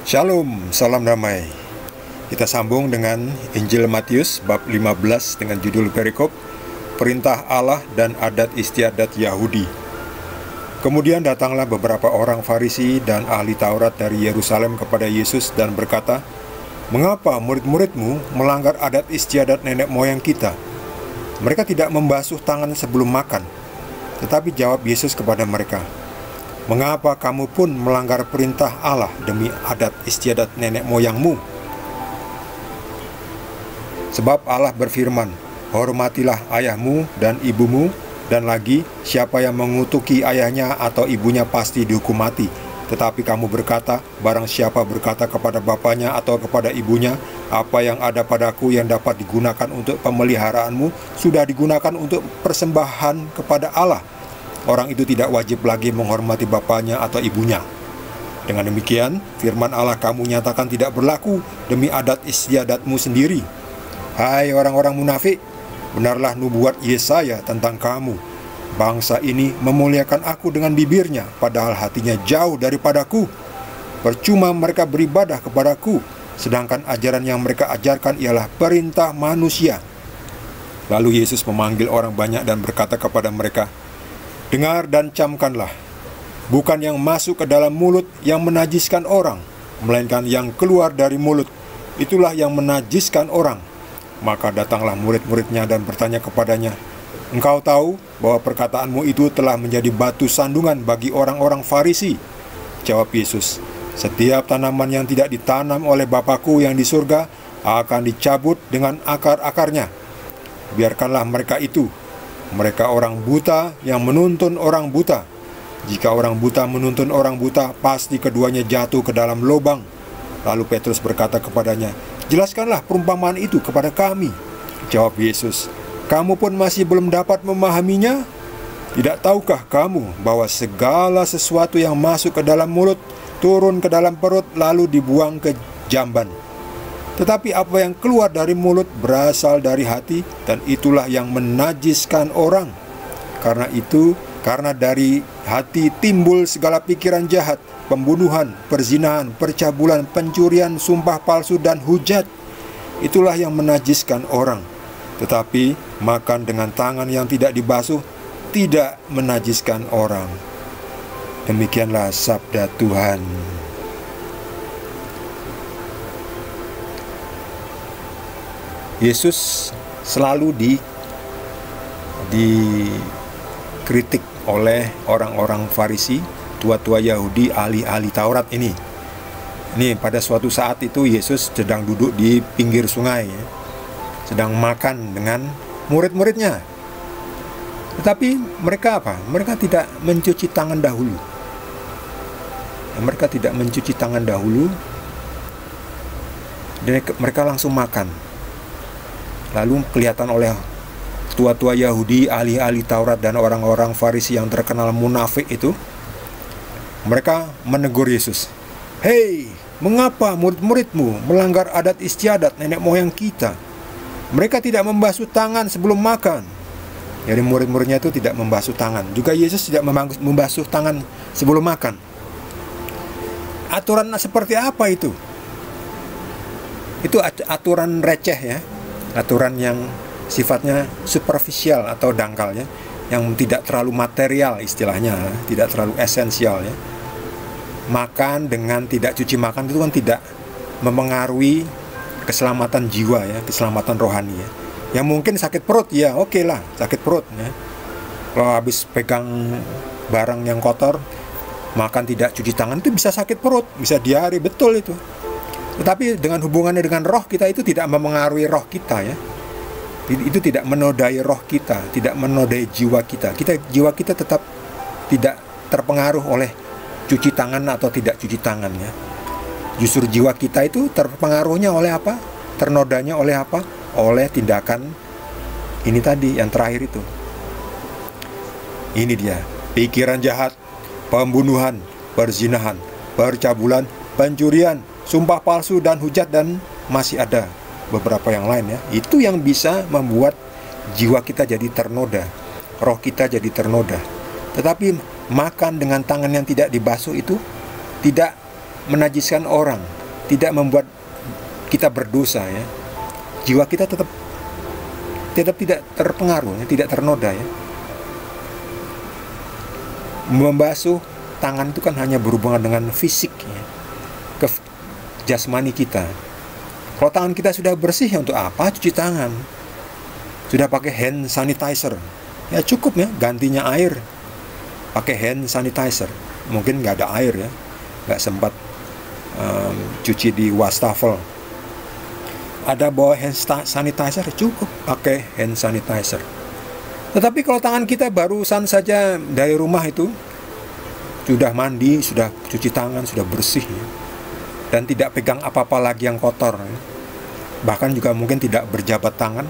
Shalom, salam damai. Kita sambung dengan Injil Matius bab 15 dengan judul perikop Perintah Allah dan adat istiadat Yahudi. Kemudian datanglah beberapa orang Farisi dan ahli Taurat dari Yerusalem kepada Yesus dan berkata, "Mengapa murid-muridmu melanggar adat istiadat nenek moyang kita? Mereka tidak membasuh tangan sebelum makan." Tetapi jawab Yesus kepada mereka, "Mengapa kamu pun melanggar perintah Allah demi adat istiadat nenek moyangmu? Sebab Allah berfirman, hormatilah ayahmu dan ibumu, dan lagi, siapa yang mengutuki ayahnya atau ibunya pasti dihukum mati. Tetapi kamu berkata, barang siapa berkata kepada bapaknya atau kepada ibunya, apa yang ada padaku yang dapat digunakan untuk pemeliharaanmu, sudah digunakan untuk persembahan kepada Allah. Orang itu tidak wajib lagi menghormati bapaknya atau ibunya. Dengan demikian, firman Allah kamu nyatakan tidak berlaku demi adat istiadatmu sendiri. Hai orang-orang munafik, benarlah nubuat Yesaya tentang kamu. Bangsa ini memuliakan aku dengan bibirnya, padahal hatinya jauh daripadaku. Percuma mereka beribadah kepadaku, sedangkan ajaran yang mereka ajarkan ialah perintah manusia." Lalu Yesus memanggil orang banyak dan berkata kepada mereka, "Dengar dan camkanlah. Bukan yang masuk ke dalam mulut yang menajiskan orang, melainkan yang keluar dari mulut, itulah yang menajiskan orang." Maka datanglah murid-muridnya dan bertanya kepadanya, "Engkau tahu bahwa perkataanmu itu telah menjadi batu sandungan bagi orang-orang Farisi?" Jawab Yesus, "Setiap tanaman yang tidak ditanam oleh Bapa-Ku yang di surga akan dicabut dengan akar-akarnya. Biarkanlah mereka itu. Mereka orang buta yang menuntun orang buta. Jika orang buta menuntun orang buta, pasti keduanya jatuh ke dalam lubang." Lalu Petrus berkata kepadanya, "Jelaskanlah perumpamaan itu kepada kami." Jawab Yesus, "Kamu pun masih belum dapat memahaminya? Tidak tahukah kamu bahwa segala sesuatu yang masuk ke dalam mulut turun ke dalam perut lalu dibuang ke jamban? Tetapi apa yang keluar dari mulut berasal dari hati, dan itulah yang menajiskan orang. Karena dari hati timbul segala pikiran jahat, pembunuhan, perzinahan, percabulan, pencurian, sumpah palsu, dan hujat. Itulah yang menajiskan orang. Tetapi makan dengan tangan yang tidak dibasuh tidak menajiskan orang." Demikianlah sabda Tuhan. Yesus selalu dikritik oleh orang-orang Farisi, tua-tua Yahudi, ahli-ahli Taurat ini. Pada suatu saat itu Yesus sedang duduk di pinggir sungai, sedang makan dengan murid-muridnya. Tetapi mereka apa? Mereka tidak mencuci tangan dahulu. Mereka tidak mencuci tangan dahulu, dan mereka langsung makan. Lalu kelihatan oleh tua-tua Yahudi, ahli-ahli Taurat, dan orang-orang Farisi yang terkenal munafik itu, mereka menegur Yesus. "Hei, mengapa murid-muridmu melanggar adat istiadat nenek moyang kita? Mereka tidak membasuh tangan sebelum makan." Jadi murid-muridnya itu tidak membasuh tangan. Juga Yesus tidak membasuh tangan sebelum makan. Aturan seperti apa itu? Itu aturan receh ya. Aturan yang sifatnya superficial atau dangkal ya, yang tidak terlalu material istilahnya, tidak terlalu esensial ya. Makan dengan tidak cuci makan itu kan tidak memengaruhi keselamatan jiwa ya, keselamatan rohani ya. Yang mungkin sakit perut ya, oke lah, sakit perut ya. Kalau habis pegang barang yang kotor, makan tidak cuci tangan, itu bisa sakit perut, bisa diare, betul itu. Tetapi dengan hubungannya dengan roh kita, itu tidak memengaruhi roh kita ya. Itu tidak menodai roh kita, tidak menodai jiwa kita. Jiwa kita tetap tidak terpengaruh oleh cuci tangan atau tidak cuci tangan ya. Justru jiwa kita itu terpengaruhnya oleh apa? Ternodanya oleh apa? Oleh tindakan ini tadi, yang terakhir itu. Ini dia, pikiran jahat, pembunuhan, perzinahan, percabulan, pencurian, sumpah palsu, dan hujat, dan masih ada beberapa yang lain ya. Itu yang bisa membuat jiwa kita jadi ternoda, roh kita jadi ternoda. Tetapi makan dengan tangan yang tidak dibasuh itu tidak menajiskan orang, tidak membuat kita berdosa ya. Jiwa kita tetap tidak terpengaruh ya, tidak ternoda ya. Membasuh tangan itu kan hanya berhubungan dengan fisik ya, ke jasmani kita. Kalau tangan kita sudah bersih ya untuk apa cuci tangan? Sudah pakai hand sanitizer ya cukup ya, gantinya air pakai hand sanitizer. Mungkin nggak ada air ya, nggak sempat cuci di wastafel. Ada bawa hand sanitizer, cukup pakai hand sanitizer. Tetapi kalau tangan kita barusan saja dari rumah itu sudah mandi, sudah cuci tangan, sudah bersih ya, dan tidak pegang apa-apa lagi yang kotor ya, bahkan juga mungkin tidak berjabat tangan,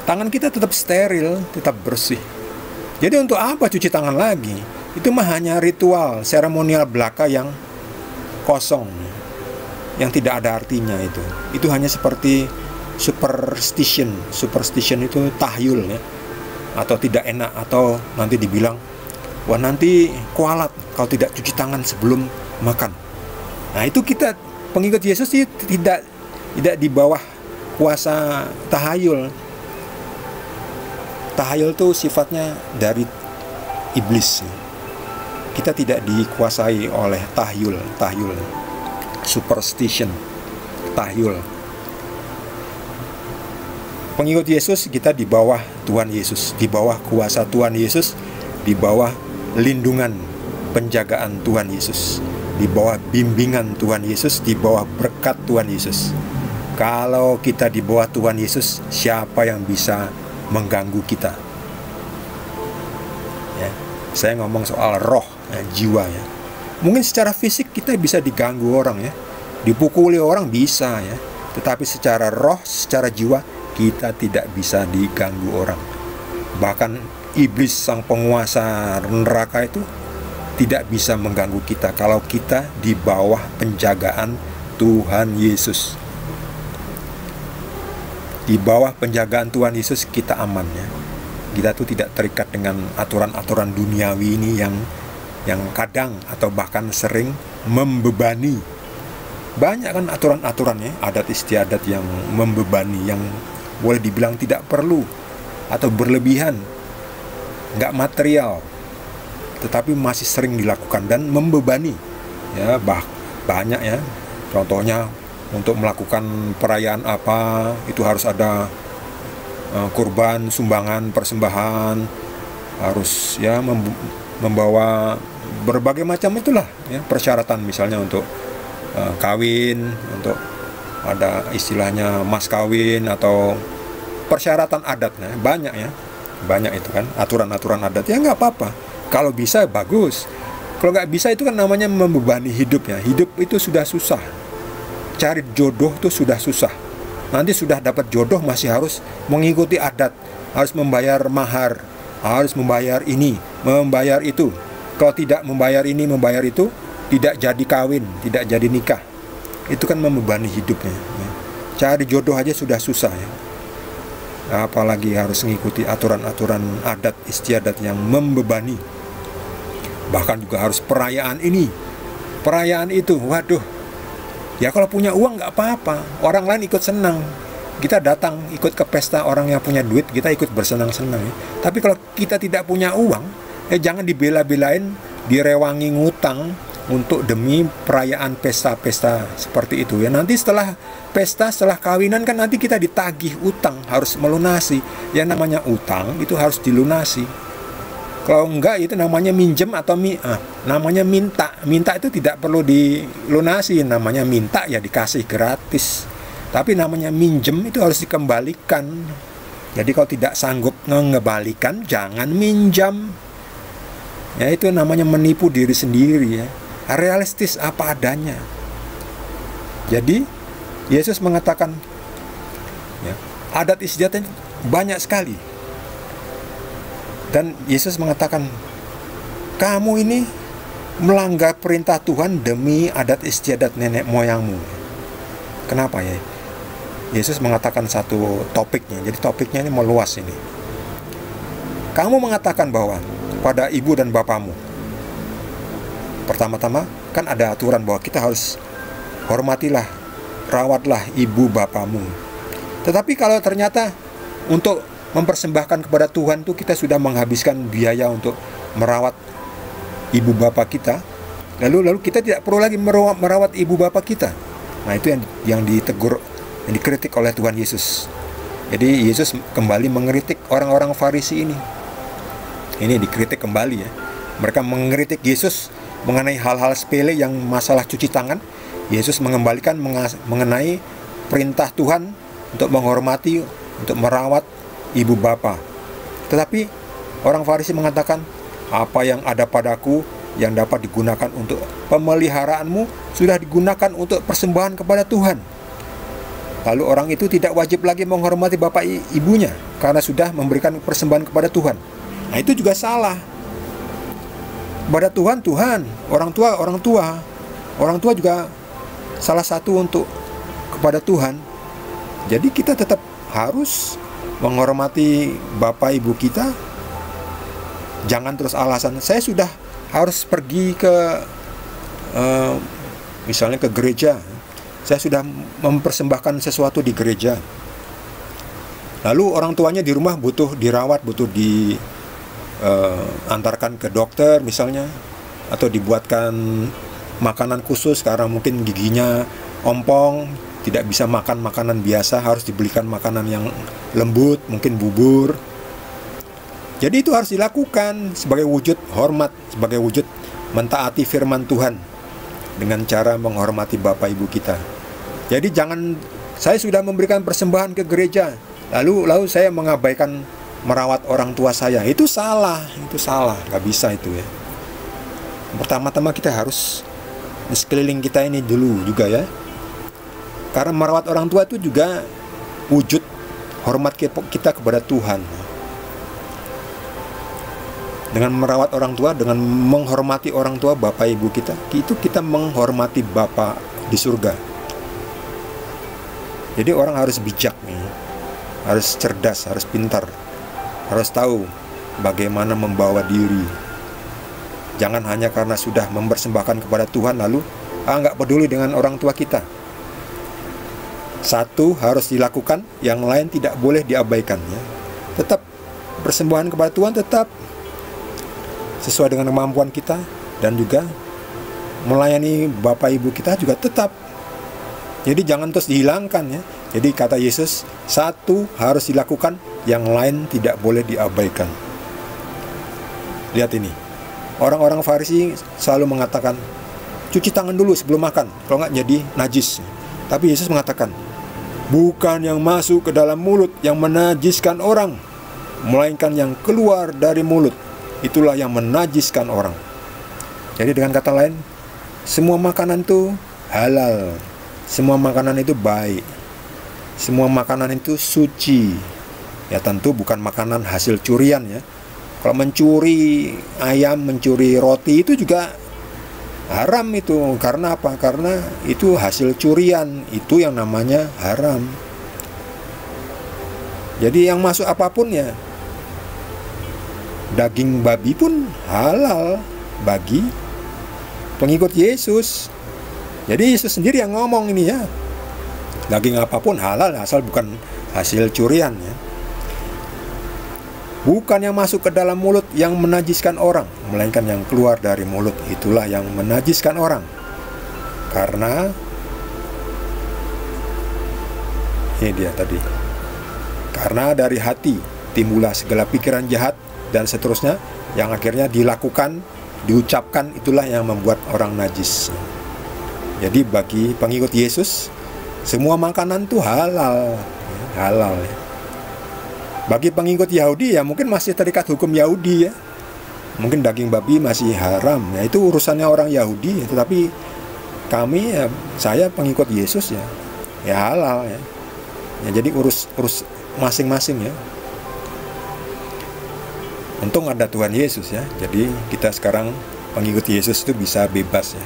tangan kita tetap steril, tetap bersih. Jadi untuk apa cuci tangan lagi? Itu mah hanya ritual seremonial belaka yang kosong, yang tidak ada artinya. Itu hanya seperti superstition. Superstition itu tahyul ya, atau tidak enak, atau nanti dibilang wah nanti kualat kalau tidak cuci tangan sebelum makan. Nah itu kita pengikut Yesus tidak di bawah kuasa tahayul. Tahayul itu sifatnya dari iblis. Kita tidak dikuasai oleh tahyul, superstition, tahyul. Pengikut Yesus kita di bawah Tuhan Yesus, di bawah kuasa Tuhan Yesus, di bawah lindungan penjagaan Tuhan Yesus, di bawah bimbingan Tuhan Yesus, di bawah berkat Tuhan Yesus. Kalau kita di bawah Tuhan Yesus, siapa yang bisa mengganggu kita? Ya, saya ngomong soal roh, jiwa ya. Mungkin secara fisik kita bisa diganggu orang ya, dipukuli orang bisa ya, tetapi secara roh, secara jiwa kita tidak bisa diganggu orang. Bahkan iblis sang penguasa neraka itu tidak bisa mengganggu kita kalau kita di bawah penjagaan Tuhan Yesus. Di bawah penjagaan Tuhan Yesus kita aman ya. Kita tuh tidak terikat dengan aturan-aturan duniawi ini yang kadang atau bahkan sering membebani. Banyak kan aturan-aturan ya, adat istiadat yang membebani, yang boleh dibilang tidak perlu atau berlebihan, nggak material, tetapi masih sering dilakukan dan membebani ya. Banyak ya, contohnya untuk melakukan perayaan apa itu harus ada kurban, sumbangan, persembahan, harus ya membawa berbagai macam itulah ya, persyaratan misalnya untuk kawin, untuk ada istilahnya mas kawin atau persyaratan adat ya, banyak itu kan aturan-aturan adat ya. Nggak apa-apa, kalau bisa bagus, kalau nggak bisa itu kan namanya membebani hidup ya. Hidup itu sudah susah, cari jodoh itu sudah susah, nanti sudah dapat jodoh masih harus mengikuti adat, harus membayar mahar, harus membayar ini, membayar itu. Kalau tidak membayar ini, membayar itu, tidak jadi kawin, tidak jadi nikah. Itu kan membebani hidupnya ya. Cari jodoh aja sudah susah ya, apalagi harus mengikuti aturan-aturan adat istiadat yang membebani. Bahkan juga harus perayaan ini, perayaan itu. Waduh ya, kalau punya uang nggak apa-apa, orang lain ikut senang, kita datang ikut ke pesta orang yang punya duit, kita ikut bersenang-senang ya. Tapi kalau kita tidak punya uang, jangan dibela-belain, direwangi ngutang untuk demi perayaan pesta-pesta seperti itu ya. Nanti setelah pesta, setelah kawinan kan nanti kita ditagih utang, harus melunasi. Yang namanya utang itu harus dilunasi. Kalau enggak itu namanya minjem atau namanya minta. Minta itu tidak perlu dilunasi, namanya minta ya dikasih gratis. Tapi namanya minjem itu harus dikembalikan. Jadi kalau tidak sanggup mengembalikan, jangan minjam. Ya itu namanya menipu diri sendiri ya. Realistis apa adanya. Jadi Yesus mengatakan ya, adat istiadat banyak sekali. Dan Yesus mengatakan, kamu ini melanggar perintah Tuhan demi adat istiadat nenek moyangmu. Kenapa ya? Yesus mengatakan satu topiknya. Jadi topiknya ini meluas ini. Kamu mengatakan bahwa pada ibu dan bapamu. Pertama-tama kan ada aturan bahwa kita harus hormatilah rawatlah ibu bapamu. Tetapi kalau ternyata untuk mempersembahkan kepada Tuhan tuh kita sudah menghabiskan biaya untuk merawat ibu bapak kita, lalu kita tidak perlu lagi merawat ibu bapak kita. Nah, itu yang ditegur, yang dikritik oleh Tuhan Yesus. Jadi Yesus kembali mengkritik orang-orang Farisi ini. Ini dikritik kembali ya. Mereka mengkritik Yesus mengenai hal-hal sepele yang masalah cuci tangan. Yesus mengembalikan mengenai perintah Tuhan untuk menghormati, untuk merawat ibu bapa. Tetapi orang Farisi mengatakan, apa yang ada padaku yang dapat digunakan untuk pemeliharaanmu sudah digunakan untuk persembahan kepada Tuhan. Lalu orang itu tidak wajib lagi menghormati bapak ibunya karena sudah memberikan persembahan kepada Tuhan. Nah, itu juga salah. Kepada Tuhan, orang tua juga salah satu untuk kepada Tuhan. Jadi kita tetap harus menghormati bapak ibu kita. Jangan terus alasan, saya sudah harus pergi ke misalnya ke gereja, saya sudah mempersembahkan sesuatu di gereja. Lalu orang tuanya di rumah butuh dirawat, butuh antarkan ke dokter misalnya, atau dibuatkan makanan khusus karena mungkin giginya ompong, tidak bisa makan makanan biasa, harus dibelikan makanan yang lembut, mungkin bubur. Jadi itu harus dilakukan sebagai wujud hormat, sebagai wujud mentaati firman Tuhan dengan cara menghormati bapak ibu kita. Jadi jangan, saya sudah memberikan persembahan ke gereja, lalu saya mengabaikan merawat orang tua saya. Itu salah, nggak bisa itu ya. Pertama-tama kita harus di sekeliling kita ini dulu juga ya. Karena merawat orang tua itu juga wujud hormat kita kepada Tuhan. Dengan merawat orang tua, dengan menghormati orang tua, bapak ibu kita, itu kita menghormati Bapa di surga. Jadi orang harus bijak nih, harus cerdas, harus pintar, harus tahu bagaimana membawa diri. Jangan hanya karena sudah mempersembahkan kepada Tuhan lalu nggak peduli dengan orang tua kita. Satu harus dilakukan, yang lain tidak boleh diabaikan ya. Tetap persembahan kepada Tuhan, tetap sesuai dengan kemampuan kita, dan juga melayani bapak ibu kita juga tetap. Jadi jangan terus dihilangkan ya. Jadi kata Yesus, satu harus dilakukan, yang lain tidak boleh diabaikan. Lihat ini, orang-orang Farisi selalu mengatakan, cuci tangan dulu sebelum makan, kalau nggak jadi najis. Tapi Yesus mengatakan, bukan yang masuk ke dalam mulut yang menajiskan orang, melainkan yang keluar dari mulut, itulah yang menajiskan orang. Jadi dengan kata lain, semua makanan itu halal, semua makanan itu baik, semua makanan itu suci. Ya tentu bukan makanan hasil curian ya. Kalau mencuri ayam, mencuri roti itu juga haram itu. Karena apa? Karena itu hasil curian, itu yang namanya haram. Jadi yang masuk apapun ya, daging babi pun halal bagi pengikut Yesus. Jadi Yesus sendiri yang ngomong ini ya, daging apapun halal asal bukan hasil curian ya. Bukan yang masuk ke dalam mulut yang menajiskan orang, melainkan yang keluar dari mulut, itulah yang menajiskan orang. Karena ini dia tadi, karena dari hati timbullah segala pikiran jahat dan seterusnya, yang akhirnya dilakukan, diucapkan, itulah yang membuat orang najis. Jadi bagi pengikut Yesus, semua makanan itu halal, halal ya. Bagi pengikut Yahudi ya mungkin masih terikat hukum Yahudi ya, mungkin daging babi masih haram ya, itu urusannya orang Yahudi ya. Tetapi kami ya, saya pengikut Yesus ya halal ya. Ya jadi urus masing-masing ya. Untung ada Tuhan Yesus ya. Jadi kita sekarang pengikut Yesus itu bisa bebas ya,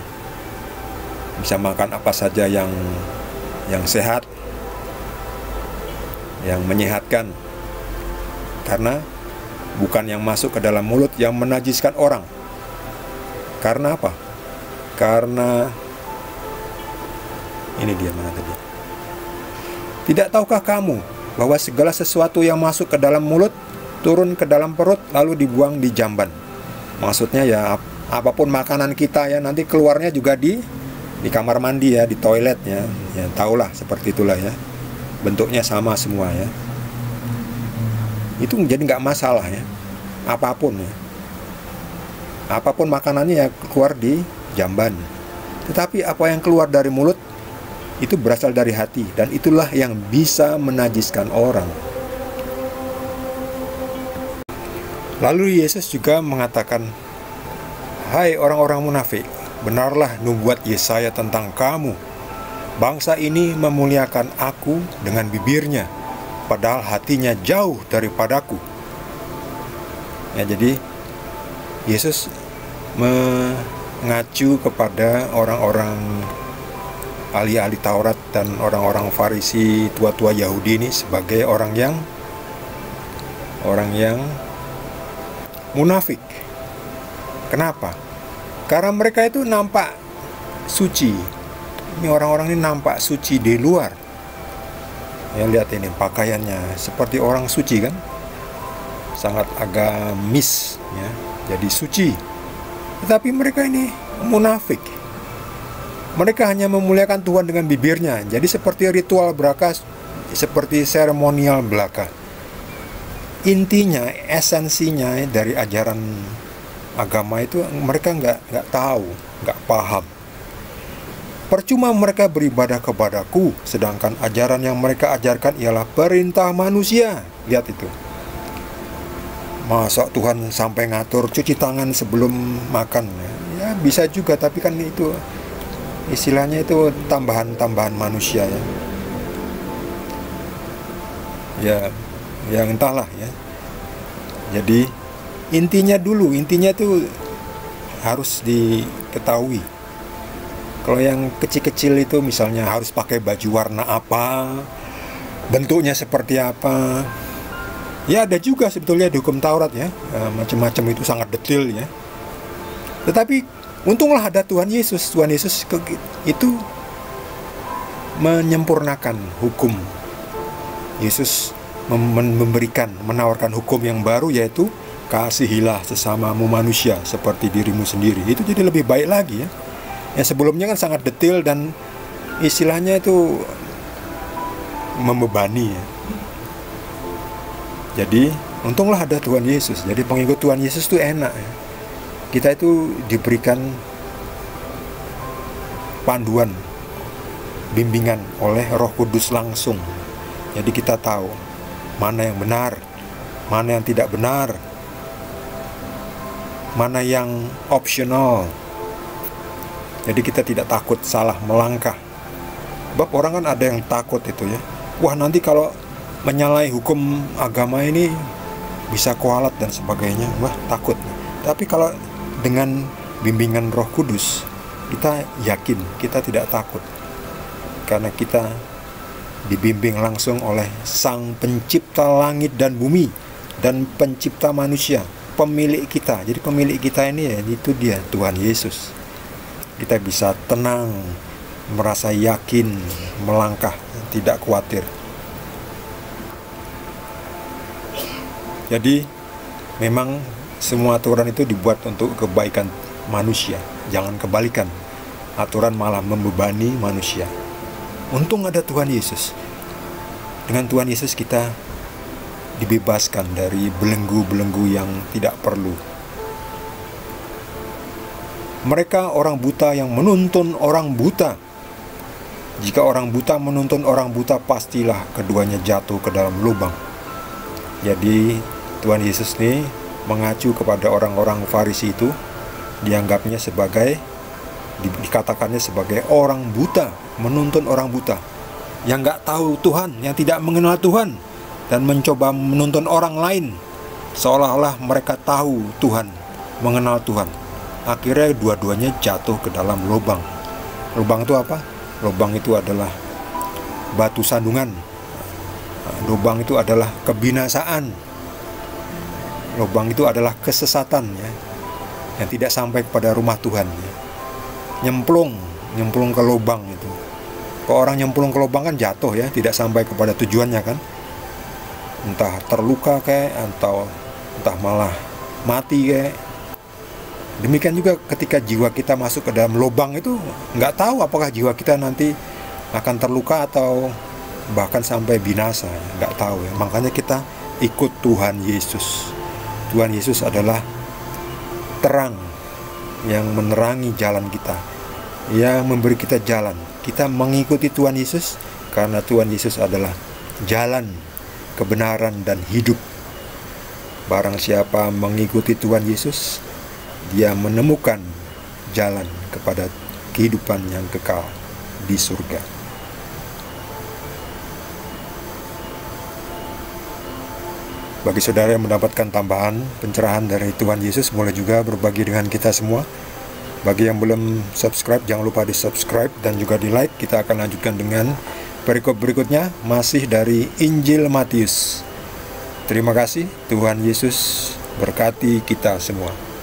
bisa makan apa saja yang sehat, yang menyehatkan. Karena bukan yang masuk ke dalam mulut yang menajiskan orang. Karena apa? Karena ini dia mana tadi? Tidak tahukah kamu bahwa segala sesuatu yang masuk ke dalam mulut turun ke dalam perut lalu dibuang di jamban? Maksudnya ya apapun makanan kita ya nanti keluarnya juga di kamar mandi ya, di toiletnya. Ya tahulah seperti itulah ya. Bentuknya sama semua ya. Itu jadi nggak masalah ya. Apapun ya. Apapun makanannya ya keluar di jamban. Tetapi apa yang keluar dari mulut itu berasal dari hati, dan itulah yang bisa menajiskan orang. Lalu Yesus juga mengatakan, "Hai orang-orang munafik, benarlah nubuat Yesaya tentang kamu. Bangsa ini memuliakan aku dengan bibirnya, padahal hatinya jauh daripadaku." Ya, jadi Yesus mengacu kepada orang-orang ahli-ahli Taurat dan orang-orang Farisi, tua-tua Yahudi ini sebagai orang yang munafik. Kenapa? Karena mereka itu nampak suci. Ini orang-orang ini nampak suci di luar. Ya, lihat ini pakaiannya seperti orang suci kan? Sangat agamis ya. Jadi suci. Tetapi mereka ini munafik. Mereka hanya memuliakan Tuhan dengan bibirnya. Jadi seperti ritual belaka, seperti seremonial belaka. Intinya, esensinya dari ajaran agama itu mereka nggak tahu, nggak paham. Percuma mereka beribadah kepadaku, sedangkan ajaran yang mereka ajarkan ialah perintah manusia. Lihat itu. Masa Tuhan sampai ngatur cuci tangan sebelum makan? Ya bisa juga, tapi kan itu istilahnya itu tambahan manusia ya. Ya entahlah ya. Jadi intinya itu harus diketahui. Kalau yang kecil-kecil itu misalnya harus pakai baju warna apa, bentuknya seperti apa. Ya ada juga sebetulnya di hukum Taurat ya, macam-macam itu sangat detail ya. Tetapi untunglah ada Tuhan Yesus. Tuhan Yesus itu menyempurnakan hukum. Yesus menawarkan hukum yang baru, yaitu kasihilah sesamamu manusia seperti dirimu sendiri. Itu jadi lebih baik lagi ya. Yang sebelumnya kan sangat detail dan istilahnya itu membebani ya. Jadi untunglah ada Tuhan Yesus. Jadi pengikut Tuhan Yesus itu enak ya. Kita itu diberikan panduan, bimbingan oleh Roh Kudus langsung. Jadi kita tahu mana yang benar, mana yang tidak benar, mana yang optional. Jadi kita tidak takut salah melangkah. Sebab orang kan ada yang takut itu ya. Wah, nanti kalau menyalahi hukum agama ini bisa kualat dan sebagainya. Wah, takut. Tapi kalau dengan bimbingan Roh Kudus, kita yakin, kita tidak takut. Karena kita dibimbing langsung oleh Sang Pencipta langit dan bumi dan Pencipta manusia, pemilik kita. Jadi pemilik kita ini ya, itu dia, Tuhan Yesus. Kita bisa tenang, merasa yakin, melangkah, tidak khawatir. Jadi memang semua aturan itu dibuat untuk kebaikan manusia. Jangan kebalikan, aturan malah membebani manusia. Untung ada Tuhan Yesus. Dengan Tuhan Yesus kita dibebaskan dari belenggu-belenggu yang tidak perlu. Mereka orang buta yang menuntun orang buta. Jika orang buta menuntun orang buta, pastilah keduanya jatuh ke dalam lubang. Jadi Tuhan Yesus ini mengacu kepada orang-orang Farisi itu, dianggapnya sebagai, dikatakannya sebagai orang buta, menuntun orang buta yang nggak tahu Tuhan, yang tidak mengenal Tuhan, dan mencoba menuntun orang lain seolah-olah mereka tahu Tuhan, mengenal Tuhan. Akhirnya dua-duanya jatuh ke dalam lubang. Lubang itu apa? Lubang itu adalah batu sandungan. Lubang itu adalah kebinasaan. Lubang itu adalah kesesatan ya, yang tidak sampai kepada rumah Tuhan ya. Nyemplung ke lubang itu. Kalau orang nyemplung ke lubang kan jatuh ya, tidak sampai kepada tujuannya kan. Entah terluka kayak, atau entah malah mati kayak. Demikian juga ketika jiwa kita masuk ke dalam lubang itu, nggak tahu apakah jiwa kita nanti akan terluka atau bahkan sampai binasa, nggak tahu ya. Makanya kita ikut Tuhan Yesus. Tuhan Yesus adalah terang yang menerangi jalan kita, yang memberi kita jalan. Kita mengikuti Tuhan Yesus karena Tuhan Yesus adalah jalan, kebenaran, dan hidup. Barang siapa mengikuti Tuhan Yesus, dia menemukan jalan kepada kehidupan yang kekal di surga. Bagi saudara yang mendapatkan tambahan pencerahan dari Tuhan Yesus, boleh juga berbagi dengan kita semua. Bagi yang belum subscribe, jangan lupa di subscribe dan juga di like. Kita akan lanjutkan dengan perikop berikutnya, masih dari Injil Matius. Terima kasih, Tuhan Yesus berkati kita semua.